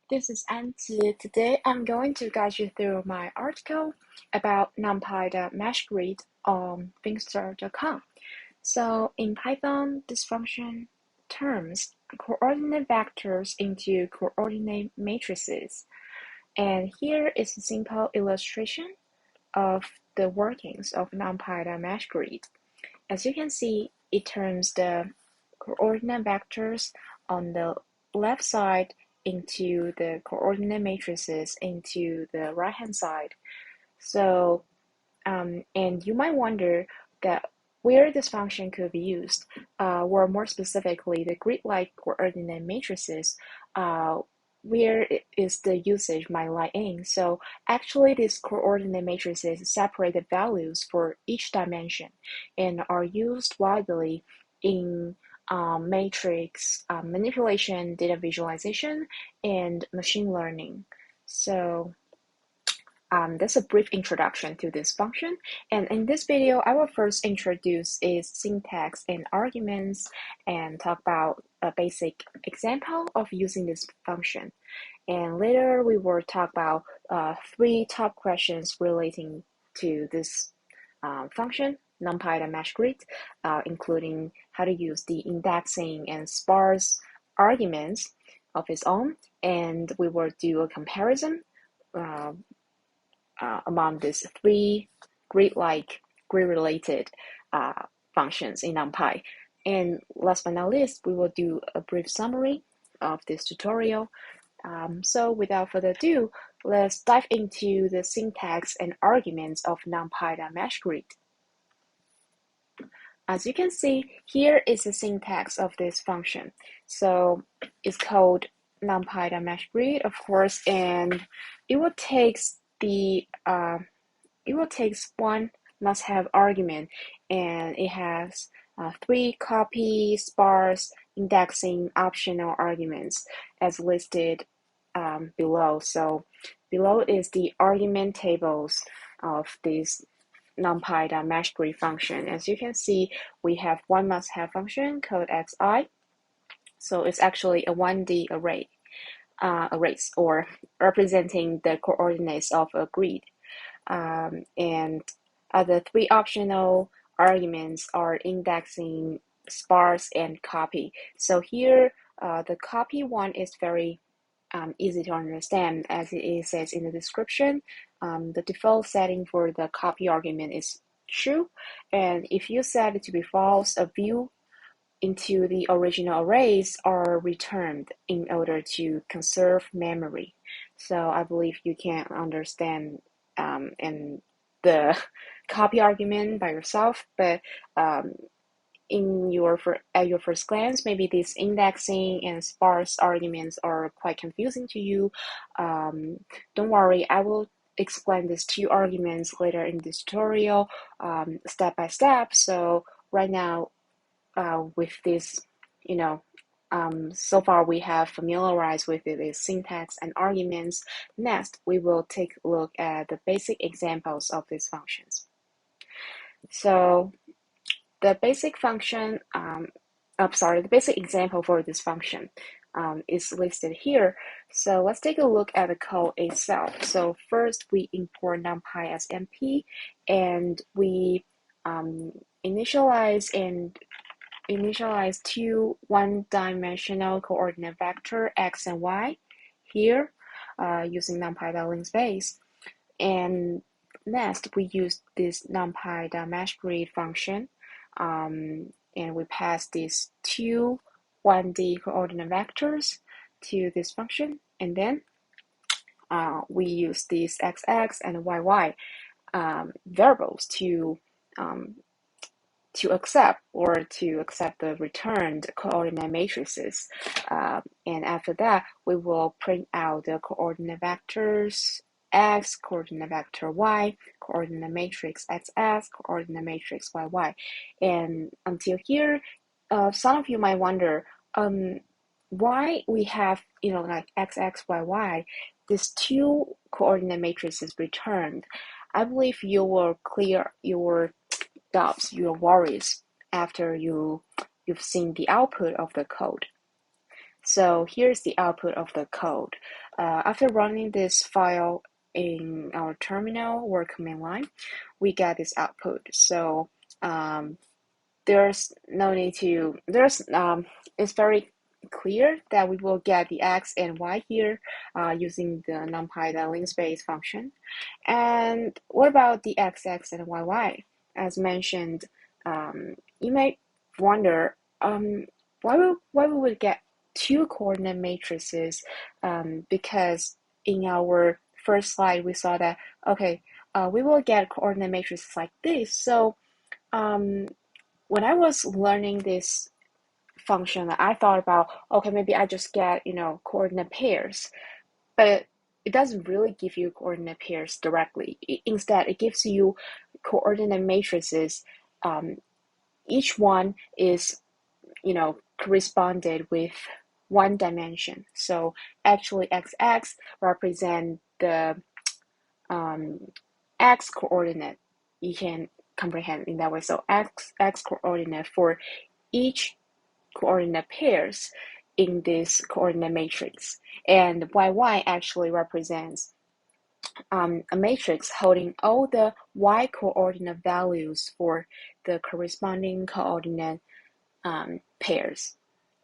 This is Anzi. Today I'm going to guide you through my article about NumPy.meshgrid on Finxter.com. So in Python, this function turns coordinate vectors into coordinate matrices. And here is a simple illustration of the workings of NumPy.meshgrid. As you can see, it turns the coordinate vectors on the left side into the coordinate matrices into the right hand side. So, and you might wonder that where this function could be used, or more specifically, the grid-like coordinate matrices, where is the usage might lie in. So actually, these coordinate matrices separate the values for each dimension and are used widely in matrix manipulation, data visualization, and machine learning. So that's a brief introduction to this function. And in this video, I will first introduce its syntax and arguments and talk about a basic example of using this function. And later, we will talk about three top questions relating to this function, NumPy.meshgrid, including how to use the indexing and sparse arguments of its own. And we will do a comparison among these three grid-related functions in NumPy. And last but not least, we will do a brief summary of this tutorial. So without further ado, let's dive into the syntax and arguments of NumPy.meshgrid. As you can see, here is the syntax of this function. So it's called NumPy.meshgrid, of course, and it will take one must-have argument, and it has three copy, sparse, indexing, optional arguments as listed below. So below is the argument tables of this NumPy.meshgrid function. As you can see, we have one must-have function called xi. So it's actually a 1D arrays or representing the coordinates of a grid. And the three optional arguments are indexing, sparse, and copy. So here, the copy one is very easy to understand, as it says in the description. The default setting for the copy argument is true, and if you set it to be false, a view into the original arrays are returned in order to conserve memory. So I believe you can understand and the copy argument by yourself, but at your first glance, maybe these indexing and sparse arguments are quite confusing to you. Don't worry, I will explain these two arguments later in this tutorial, step by step. So right now, with this, so far we have familiarized with the syntax and arguments. Next, we will take a look at the basic examples of these functions. So the basic function, the basic example for this function is listed here. So let's take a look at the code itself. So first we import NumPy as np, and we initialize two one-dimensional coordinate vector x and y here using NumPy.linspace. And next, we use this NumPy.meshgrid function, and we pass these two 1D coordinate vectors to this function, and then we use these xx and yy variables to accept the returned coordinate matrices. And after that, we will print out the coordinate vectors x, coordinate vector y, coordinate matrix xx, coordinate matrix yy. And until here, some of you might wonder why we have, like xx, yy, these two coordinate matrices returned. I believe you will clear your doubts, your worries after you've seen the output of the code. So here's the output of the code. After running this file in our terminal or command line, we get this output. So there's no need to, it's very clear that we will get the x and y here using the NumPy, the linspace function. And what about the xx and yy? As mentioned, you may wonder why we would get two coordinate matrices, because in our first slide we saw that, okay, we will get coordinate matrices like this. So when I was learning this function, I thought about, okay, maybe I just get, coordinate pairs, but it doesn't really give you coordinate pairs directly. Instead, it gives you coordinate matrices. Each one is, corresponded with one dimension. So actually, XX represent the x coordinate. You can comprehend in that way. So x coordinate for each coordinate pairs in this coordinate matrix, and yy actually represents a matrix holding all the y coordinate values for the corresponding coordinate pairs.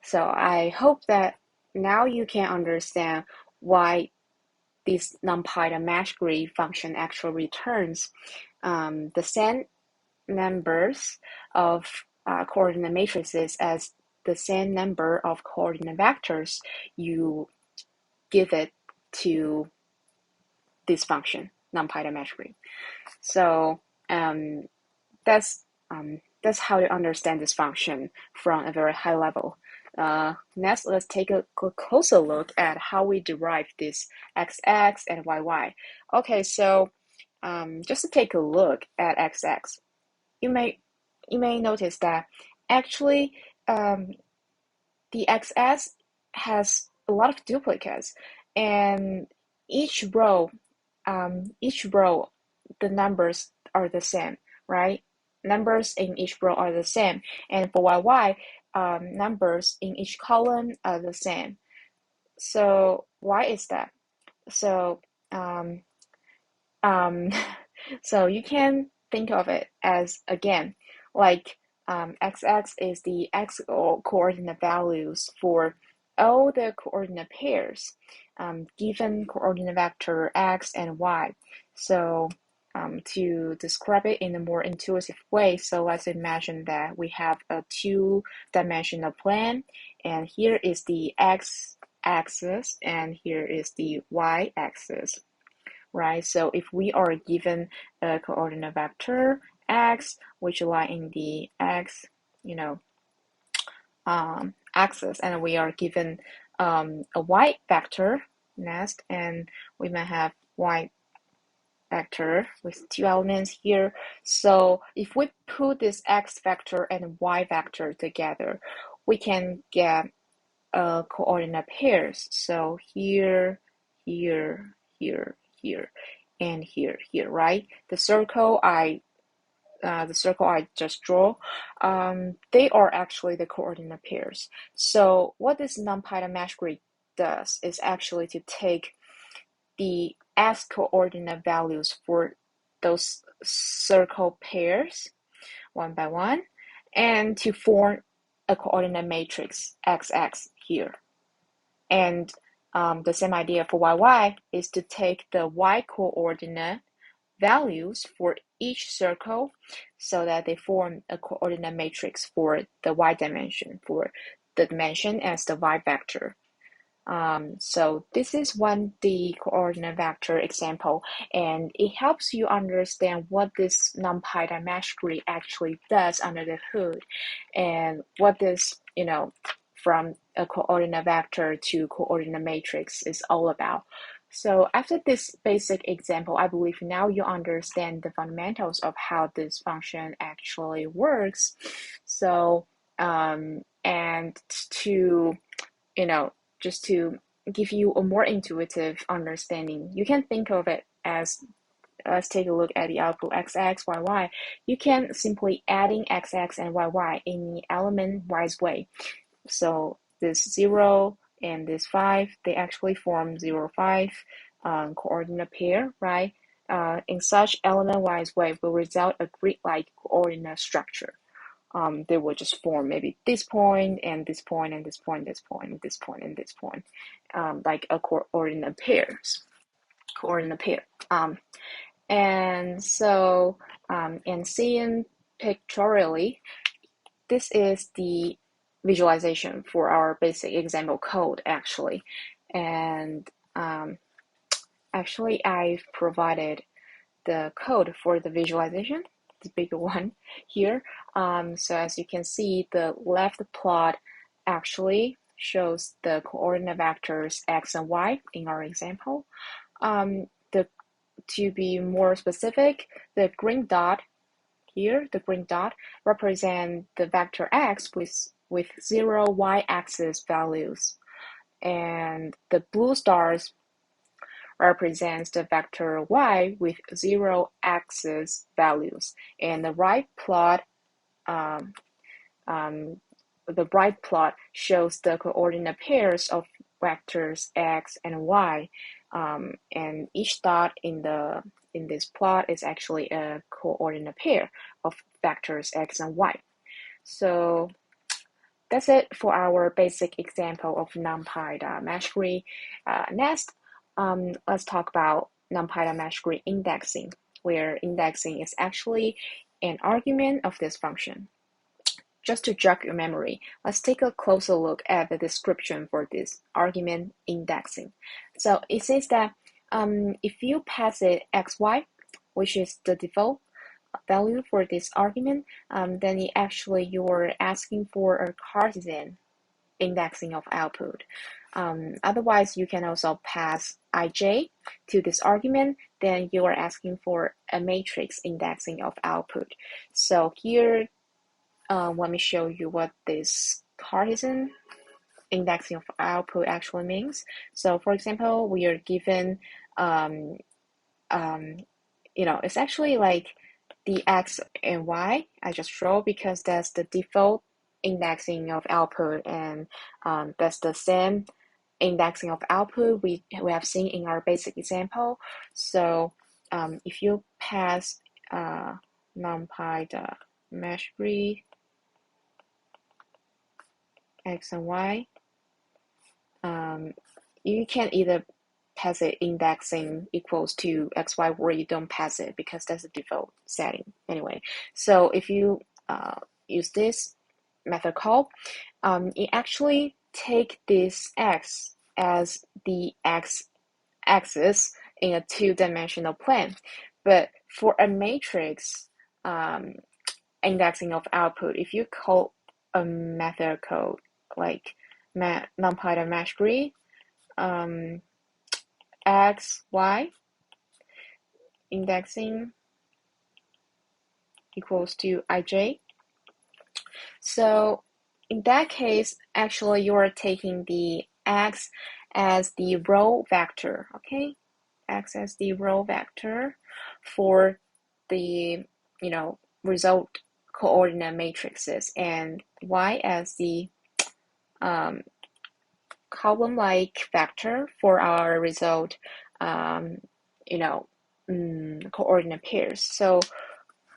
So I hope that now you can understand why this NumPy.meshgrid function actually returns the same numbers of coordinate matrices as the same number of coordinate vectors you give it to this function, NumPy.meshgrid. So that's how to understand this function from a very high level. Next, let's take a closer look at how we derive this xx and yy. Okay, so just to take a look at xx, you may notice that actually the xs has a lot of duplicates, and each row, the numbers are the same, right? Numbers in each row are the same, and for yy, numbers in each column are the same. So why is that? So so you can think of it as, again, like xx is the x coordinate values for all the coordinate pairs given coordinate vector x and y. So to describe it in a more intuitive way, so let's imagine that we have a two-dimensional plane, and here is the x-axis and here is the y-axis, right? So if we are given a coordinate vector x, which lie in the x, axis, and we are given a y vector next, and we may have y vector with two elements here. So if we put this x vector and y vector together, we can get coordinate pairs. So here, here, here, here, and here, right? The circle I just draw, they are actually the coordinate pairs. So what this NumPy.meshgrid does is actually to take the x coordinate values for those circle pairs one by one, and to form a coordinate matrix XX here. And the same idea for yy is to take the y coordinate values for each circle so that they form a coordinate matrix for the y dimension, for the dimension as the y vector. So this is 1D coordinate vector example, and it helps you understand what this NumPy.meshgrid actually does under the hood, and what this, from a coordinate vector to coordinate matrix is all about. So after this basic example, I believe now you understand the fundamentals of how this function actually works. So, and to, just to give you a more intuitive understanding, you can think of it as, let's take a look at the output xx, yy. You can simply adding xx and yy in the element-wise way. So this 0 and this 5, they actually form 0, 5 coordinate pair, right? In such element-wise way will result a grid-like coordinate structure. They will just form maybe this point and this point and this point, this point, this point, and this point, like a coordinate pairs. Coordinate pair. And so, and seen pictorially, this is the visualization for our basic example code actually. And actually I've provided the code for the visualization, the bigger one here. So as you can see, the left plot actually shows the coordinate vectors x and y in our example. To be more specific, the green dot here, the green dot represents the vector x with 0 y-axis values, and the blue stars represents the vector y with 0 axis values, and the right plot shows the coordinate pairs of vectors x and y, and each dot in this plot is actually a coordinate pair of vectors x and y. So that's it for our basic example of NumPy.meshgrid. Next, let's talk about NumPy.meshgrid indexing, where indexing is actually an argument of this function. Just to jog your memory, let's take a closer look at the description for this argument indexing. So it says that if you pass it xy, which is the default value for this argument, then you're asking for a Cartesian indexing of output. Otherwise, you can also pass ij to this argument, then you are asking for a matrix indexing of output. So here, let me show you what this Cartesian indexing of output actually means. So for example, we are given, it's actually like the x and y I just draw because that's the default indexing of output, and that's the same indexing of output we have seen in our basic example. So if you pass NumPy.meshgrid x and y, you can either pass it indexing equals to xy, or you don't pass it because that's the default setting anyway. So if you use this method call, it actually take this x as the x-axis in a two-dimensional plane. But for a matrix indexing of output, if you call a method code like NumPy.meshgrid x, y indexing equals to ij. So in that case, actually you are taking the x as the row vector, okay? X as the row vector for the, result coordinate matrices, and y as the column-like vector for our result, coordinate pairs. So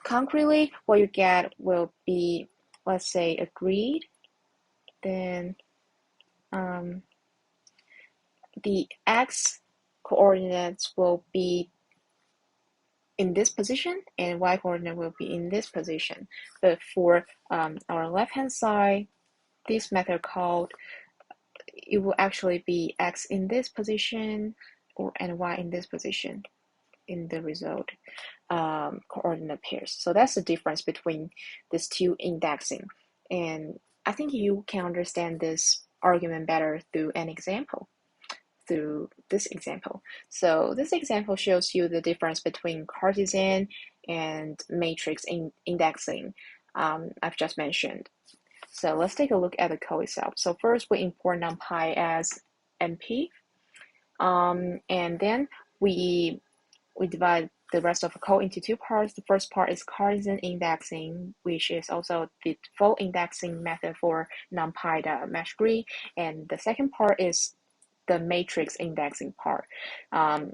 concretely, what you get will be, let's say, a grid. Then the x coordinates will be in this position, and y coordinate will be in this position. But for our left-hand side, this method called, it will actually be x in this position and y in this position in the result coordinate pairs. So that's the difference between these two indexing. And I think you can understand this argument better through an example, through this example. So this example shows you the difference between Cartesian and matrix indexing I've just mentioned. So let's take a look at the code itself. So first we import NumPy as np, and then we divide the rest of the code into two parts. The first part is Cartesian indexing, which is also the default indexing method for NumPy.meshgrid, and the second part is the matrix indexing part.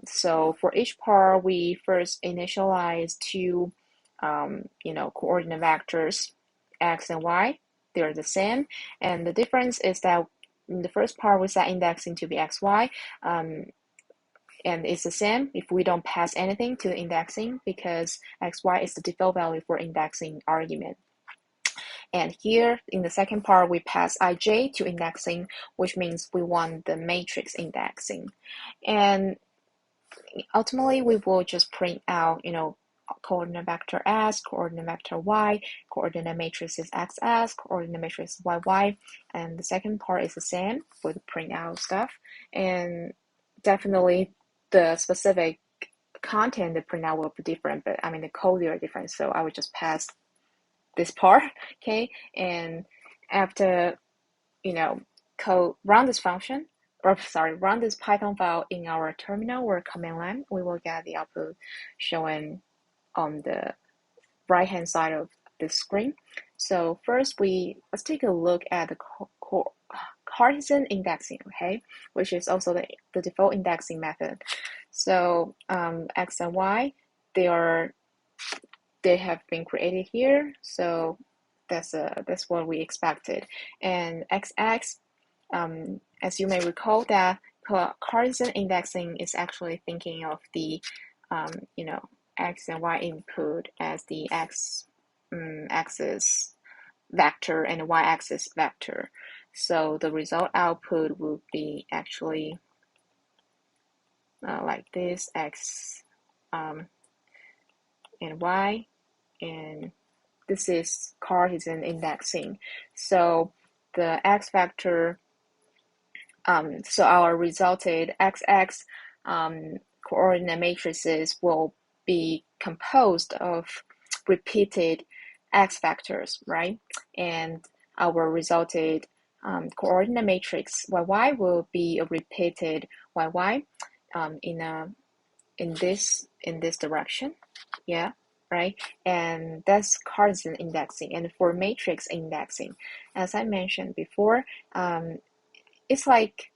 So for each part, we first initialize two, coordinate vectors, x and y. They're the same, and the difference is that in the first part we set indexing to be xy, and it's the same if we don't pass anything to the indexing, because xy is the default value for indexing argument. And here in the second part, we pass ij to indexing, which means we want the matrix indexing. And ultimately, we will just print out, coordinate vector s, coordinate vector y, coordinate matrix is xs, coordinate matrix is yy, and the second part is the same for the print out stuff. And definitely the specific content, the printout will be different, but the code are different, so I would just pass this part, okay? And after, run this function, run this Python file in our terminal or command line, we will get the output shown on the right-hand side of the screen. So first, let's take a look at the Cartesian indexing, okay, which is also the default indexing method. So x and y, they have been created here, so that's what we expected. And xx, as you may recall, that Cartesian indexing is actually thinking of the x and y input as the axis vector and y-axis vector. So the result output will be actually like this, x and y, and this is Cartesian indexing. So the x vector, so our resulted xx coordinate matrices will be composed of repeated x vectors, right? And our resulted coordinate matrix yy will be a repeated yy in this direction, yeah, right? And that's Cartesian indexing. And for matrix indexing, as I mentioned before, it's like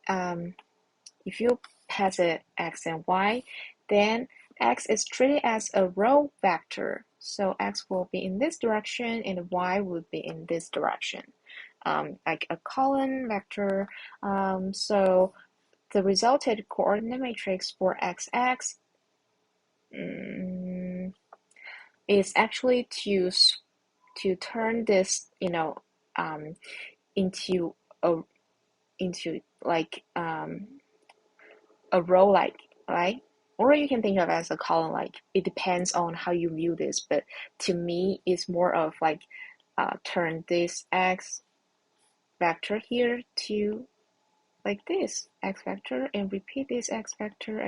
if you pass it x and y, then x is treated as a row vector. So x will be in this direction and y will be in this direction, like a column vector. So the resulted coordinate matrix for xx is actually to turn this, into like a row, like, right? Or you can think of it as a column, like, it depends on how you view this, but to me it's more of like turn this x vector here to like this x vector and repeat this x vector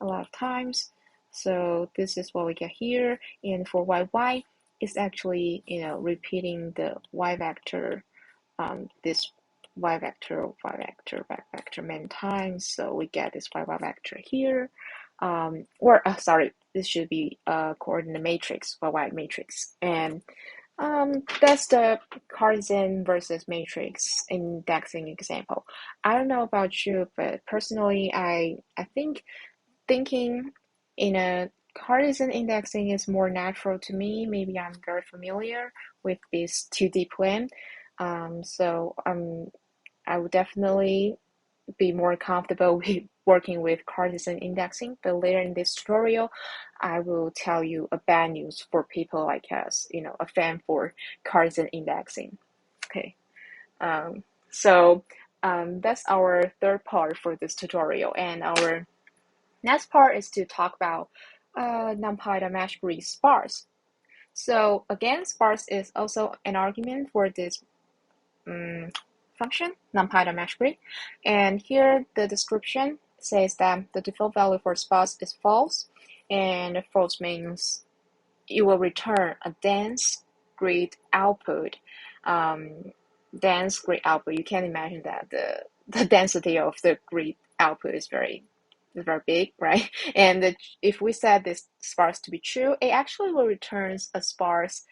a lot of times. So this is what we get here. And for yy, it's actually repeating the y vector, this y vector many times. So we get this y vector here, this should be a coordinate matrix, y matrix. And that's the Cartesian versus matrix indexing example. I don't know about you, but personally, I think thinking in a Cartesian indexing is more natural to me. Maybe I'm very familiar with this 2D plan. So I would definitely be more comfortable with working with Cartesian indexing, but later in this tutorial, I will tell you a bad news for people like us, a fan for Cartesian indexing. Okay, so that's our third part for this tutorial, and our next part is to talk about NumPy.meshgrid Sparse. So again, Sparse is also an argument for this function, NumPy.meshgrid. And here the description says that the default value for Sparse is false, and false means it will return a dense grid output. Dense grid output, you can imagine that the density of the grid output is very It's very big, right? And if we set this sparse to be true, it actually will return a sparse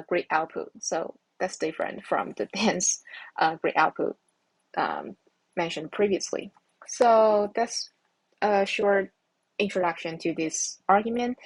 grid output. So that's different from the dense grid output mentioned previously. So that's a short introduction to this argument.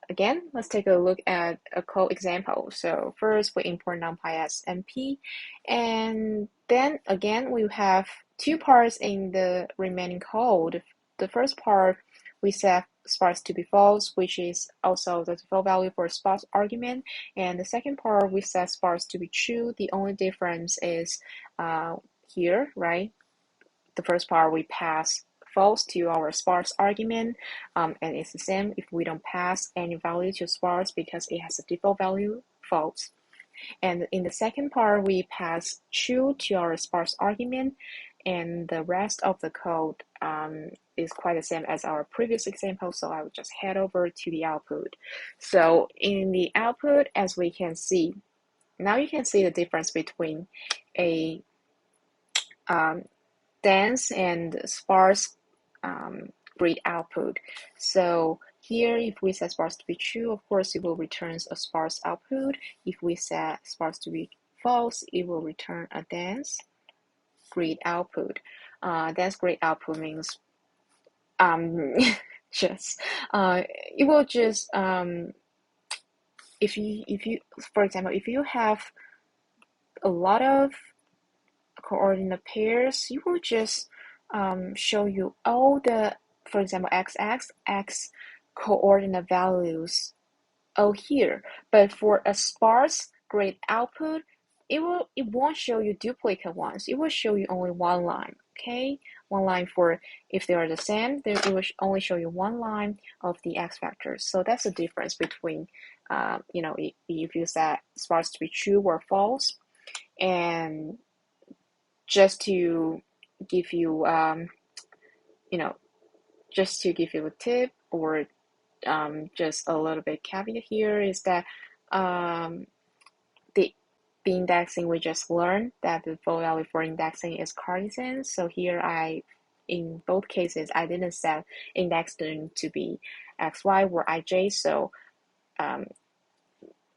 Again, let's take a look at a code example. So first we import NumPy as np, and then again we have two parts in the remaining code. The first part we set sparse to be false, which is also the default value for sparse argument, and the second part we set sparse to be true. The only difference is here, right? The first part we pass false to our sparse argument, and it's the same if we don't pass any value to sparse because it has a default value false. And in the second part we pass true to our sparse argument, and the rest of the code is quite the same as our previous example, so I will just head over to the output. So in the output, as we can see, now you can see the difference between a dense and sparse grid output. So here, if we set sparse to be true, of course, it will return a sparse output. If we set sparse to be false, it will return a dense grid output. Dense grid output means just it will just if you for example, if you have a lot of coordinate pairs, you will just show you all the, for example, x coordinate values all here. But for a sparse grid output, it won't show you duplicate ones. It will show you only one line. Okay, one line for if they are the same, then it will only show you one line of the x vectors. So that's the difference between if you set sparse to be true or false. And just to give you just to give you a tip, or just a little bit caveat here, is that the indexing we just learned that the default value for indexing is Cartesian. So here in both cases I didn't set indexing to be xy or ij. So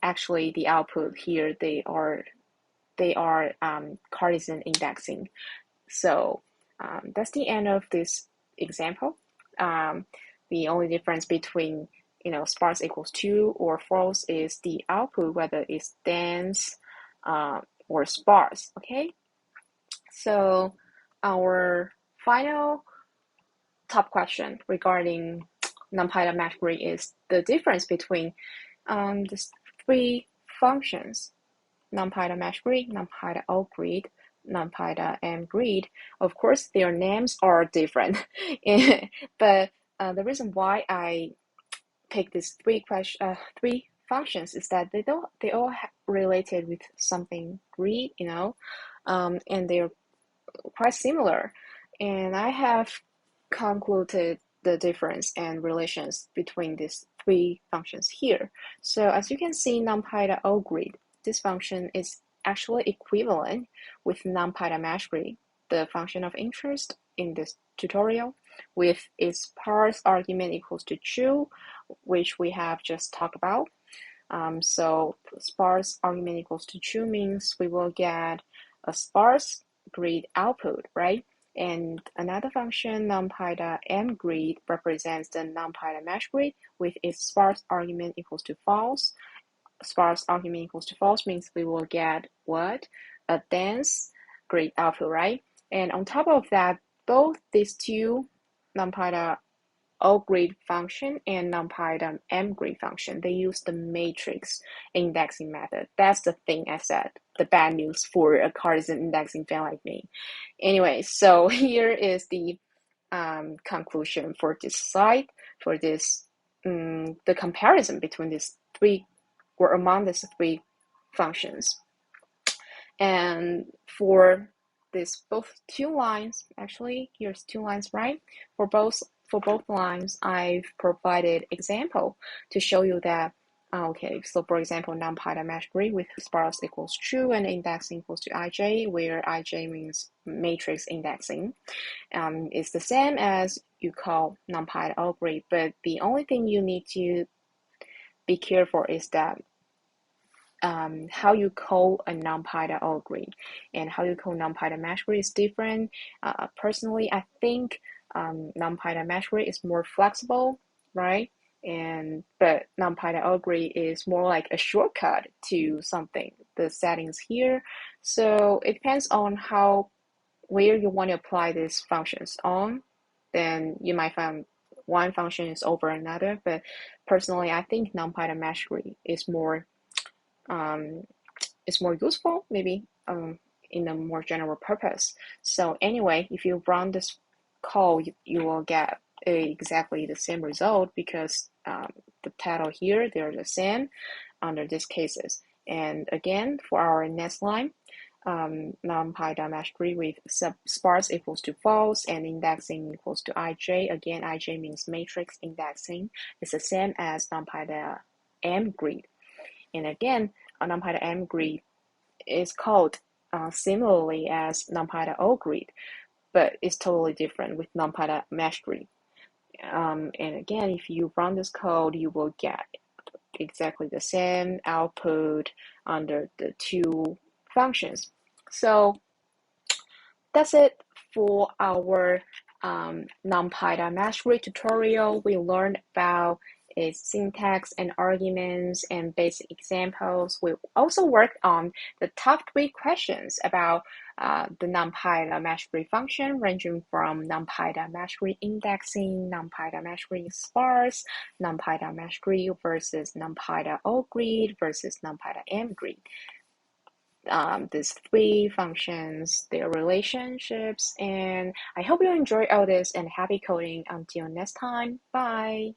actually the output here, they are Cartesian indexing. So that's the end of this example. The only difference between sparse equals true or false is the output, whether it's dense or sparse. Okay, so our final top question regarding NumPy.meshgrid is the difference between the three functions: NumPy.meshgrid, NumPy.ogrid, NumPy.mgrid. Of course, their names are different, but the reason why I picked these three functions is that they all related with something grid, and they're quite similar. And I have concluded the difference and relations between these three functions here. So as you can see, NumPy.ogrid, this function is actually equivalent with NumPy.meshgrid, the function of interest in this tutorial, with its parse argument equals to true, which we have just talked about. So sparse argument equals to true means we will get a sparse grid output, right? And another function, NumPy.mgrid, represents the NumPy.meshgrid with its sparse argument equals to false. Sparse argument equals to false means we will get what? A dense grid output, right? And on top of that, both these two, NumPy.ogrid function and NumPy.mgrid function, they use the matrix indexing method. That's the thing I said, the bad news for a Cartesian indexing fan like me. Anyway, so here is the conclusion for this slide, for this the comparison between these three, or among these three functions. And for this both two lines, actually here's two lines, right? For both lines, I've provided example to show you that Okay, so for example, NumPy.meshgrid with sparse equals true and indexing equals to ij, where ij means matrix indexing. It's the same as you call NumPy.grid, but the only thing you need to be careful is that how you call a NumPy.grid and how you call NumPy.meshgrid is different. Personally, I think NumPy.meshgrid is more flexible, right? But NumPy.grid is more like a shortcut to something. The settings here, so it depends on where you want to apply these functions on. Then you might find one function is over another. But personally, I think NumPy.meshgrid is more useful, maybe in a more general purpose. So anyway, if you run this call, you will get exactly the same result because the title here, they're the same under these cases. And again, for our next line, NumPy.meshgrid with sparse equals to false and indexing equals to ij. Again, ij means matrix indexing. It's the same as NumPy.mgrid. And again, NumPy.mgrid is called similarly as NumPy.ogrid, but it's totally different with NumPy.meshgrid. And again, if you run this code, you will get exactly the same output under the two functions. So that's it for our NumPy.meshgrid tutorial. We learned about its syntax and arguments and basic examples. We also worked on the top 3 questions about the NumPy.meshgrid function, ranging from NumPy.meshgrid indexing, NumPy.meshgrid sparse, NumPy.meshgrid versus NumPy.ogrid versus NumPy.mgrid. These 3 functions, their relationships, and I hope you enjoy all this and happy coding. Until next time, bye!